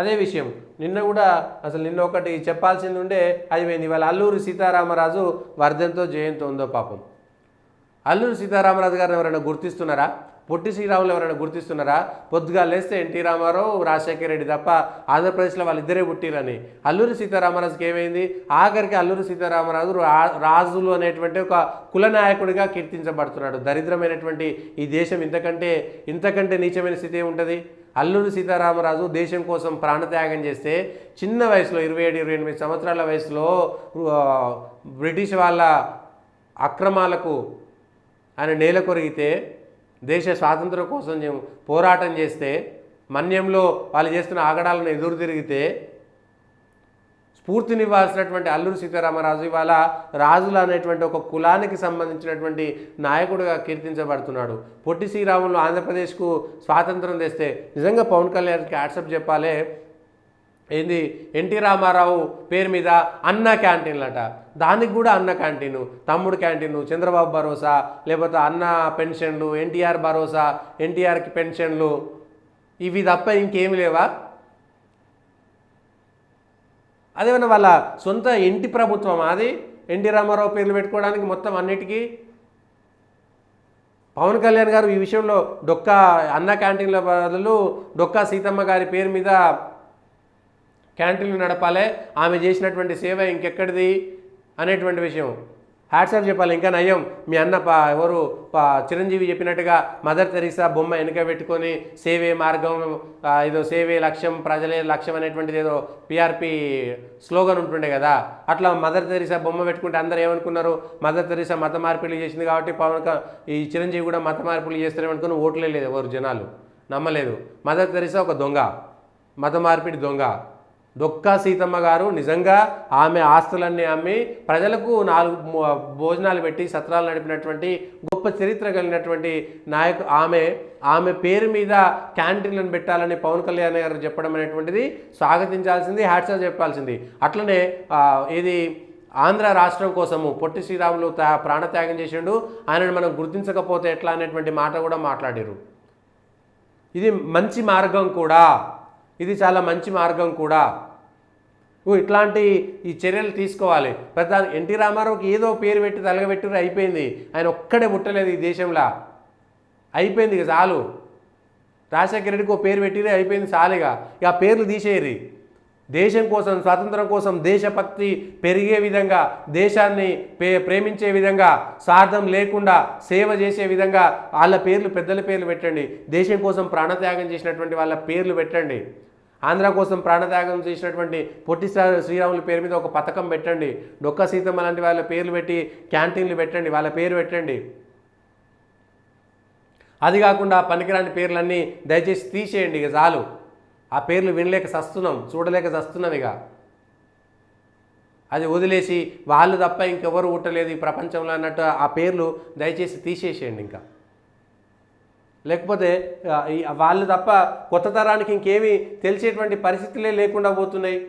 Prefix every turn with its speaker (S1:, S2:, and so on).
S1: అదే విషయం నిన్న కూడా అసలు నిన్న ఒకటి చెప్పాల్సింది ఉండే అది పోయింది. ఇవాళ అల్లూరి సీతారామరాజు వర్ధంతో జయంతో ఉందో పాపం. అల్లూరి సీతారామరాజు గారిని ఎవరైనా గుర్తిస్తున్నారా? పొట్టి శ్రీరాములు ఎవరైనా గుర్తిస్తున్నారా? పొద్దుగా లేస్తే ఎన్టీ రామారావు, రాజశేఖర రెడ్డి తప్ప ఆంధ్రప్రదేశ్లో వాళ్ళిద్దరే పుట్టిరని. అల్లూరి సీతారామరాజుకి ఏమైంది? ఆఖరికి అల్లూరి సీతారామరాజు రాజులు అనేటువంటి ఒక కులనాయకుడిగా కీర్తించబడుతున్నాడు. దరిద్రమైనటువంటి ఈ దేశం ఇంతకంటే నీచమైన స్థితి ఉంటుంది. అల్లూరి సీతారామరాజు దేశం కోసం ప్రాణత్యాగం చేస్తే చిన్న వయసులో 27-28 సంవత్సరాల వయసులో బ్రిటిష్ వాళ్ళ అక్రమాలకు ఆయన నేల కొరిగితే, దేశ స్వాతంత్రం కోసం పోరాటం చేస్తే, మన్యంలో వాళ్ళు చేస్తున్న ఆగడాలను ఎదురు తిరిగితే స్ఫూర్తినివ్వాల్సినటువంటి అల్లూరి సీతారామరాజు ఇవాళ రాజులు అనేటువంటి ఒక కులానికి సంబంధించినటువంటి నాయకుడిగా కీర్తించబడుతున్నాడు. పొట్టి శ్రీరాములు ఆంధ్రప్రదేశ్కు స్వాతంత్రం తెస్తే నిజంగా పవన్ కళ్యాణ్కి యాక్సెప్ట్ చెప్పాలి. ఏంది ఎన్టీ రామారావు పేరు మీద అన్న క్యాంటీన్లట, దానికి కూడా అన్న క్యాంటీను, తమ్ముడు క్యాంటీను, చంద్రబాబు భరోసా, లేకపోతే అన్న పెన్షన్లు, ఎన్టీఆర్ భరోసా, ఎన్టీఆర్కి పెన్షన్లు, ఇవి తప్ప ఇంకేమి లేవా? అదేమన్నా వాళ్ళ సొంత ఇంటి ప్రభుత్వం అది ఎన్టీ రామారావు పేర్లు పెట్టుకోవడానికి మొత్తం అన్నిటికీ? పవన్ కళ్యాణ్ గారు ఈ విషయంలో డొక్కా అన్న క్యాంటీన్ల బదులు డొక్కా సీతమ్మ గారి పేరు మీద క్యాంటీన్లు నడపాలి, ఆమె చేసినటువంటి సేవ ఇంకెక్కడిది అనేటువంటి విషయం హ్యాట్సాప్ చెప్పాలి. ఇంకా నయం మీ అన్న ఎవరు చిరంజీవి చెప్పినట్టుగా మదర్ తెరీసా బొమ్మ వెనుక పెట్టుకొని సేవే మార్గం, ఏదో సేవే లక్ష్యం ప్రజలే లక్ష్యం అనేటువంటిది ఏదో పిఆర్పి స్లోగన్ ఉంటుండే కదా, అట్లా మదర్ తెరీసా బొమ్మ పెట్టుకుంటే అందరూ ఏమనుకున్నారు? మదర్ తెరీసా మత మార్పిడి చేసింది కాబట్టి ఈ చిరంజీవి కూడా మత మార్పిడి చేస్తారేమనుకుని ఓట్లే లేదు, ఎవరు జనాలు నమ్మలేదు. మదర్ తెరీసా ఒక దొంగ, మత మార్పిడి దొంగ. డొక్కా సీతమ్మ గారు నిజంగా ఆమె ఆస్తులన్నీ అమ్మి ప్రజలకు 4 భోజనాలు పెట్టి సత్రాలు నడిపినటువంటి గొప్ప చరిత్ర కలిగినటువంటి ఆమె పేరు మీద క్యాంటీన్లను పెట్టాలని పవన్ కళ్యాణ్ గారు చెప్పడం అనేటువంటిది స్వాగతించాల్సింది, హ్యాట్సాప్ చెప్పాల్సింది. అట్లనే ఇది ఆంధ్ర రాష్ట్రం కోసము పొట్టి శ్రీరాములు ప్రాణత్యాగం చేసిండు, ఆయనను మనం గుర్తించకపోతే ఎట్లా అనేటువంటి మాట కూడా మాట్లాడారు. ఇది మంచి మార్గం కూడా, ఇది చాలా మంచి మార్గం కూడా. ఇట్లాంటి ఈ చర్యలు తీసుకోవాలి. ప్రధాని ఎన్టీ రామారావుకి ఏదో పేరు పెట్టి తలగబెట్టి అయిపోయింది. ఆయన ఒక్కడే పుట్టలేదు ఈ దేశంలో, అయిపోయింది ఇక చాలు. రాజశేఖర రెడ్డికి ఒక పేరు పెట్టిరే, అయిపోయింది చాలుగా. ఇక ఆ పేర్లు తీసేయరు. దేశం కోసం, స్వాతంత్రం కోసం దేశభక్తి పెరిగే విధంగా, దేశాన్ని ప్రేమించే విధంగా, స్వార్థం లేకుండా సేవ చేసే విధంగా వాళ్ళ పేర్లు, పెద్దల పేర్లు పెట్టండి. దేశం కోసం ప్రాణత్యాగం చేసినటువంటి వాళ్ళ పేర్లు పెట్టండి. ఆంధ్ర కోసం ప్రాణత్యాగం చేసినటువంటి పొట్టి శ్రీరాముల పేరు మీద ఒక పథకం పెట్టండి. డొక్కా సీతమ్మ లాంటి వాళ్ళ పేర్లు పెట్టి క్యాంటీన్లు పెట్టండి, వాళ్ళ పేరు పెట్టండి. అది కాకుండా పనికిరాని పేర్లన్నీ దయచేసి తీసేయండి ఇక చాలు. ఆ పేర్లు వినలేక సస్తున్నాం, చూడలేక సస్తున్నాం. ఇక అది వదిలేసి వాళ్ళు తప్ప ఇంకెవరు పుట్టలేదు ఈ ప్రపంచంలో అన్నట్టు ఆ పేర్లు దయచేసి తీసేసేయండి. ఇంకా లేకపోతే వాళ్ళు తప్ప కొత్త తరానికి ఇంకేమీ తెలిసేటువంటి పరిస్థితులే లేకుండా పోతున్నాయి.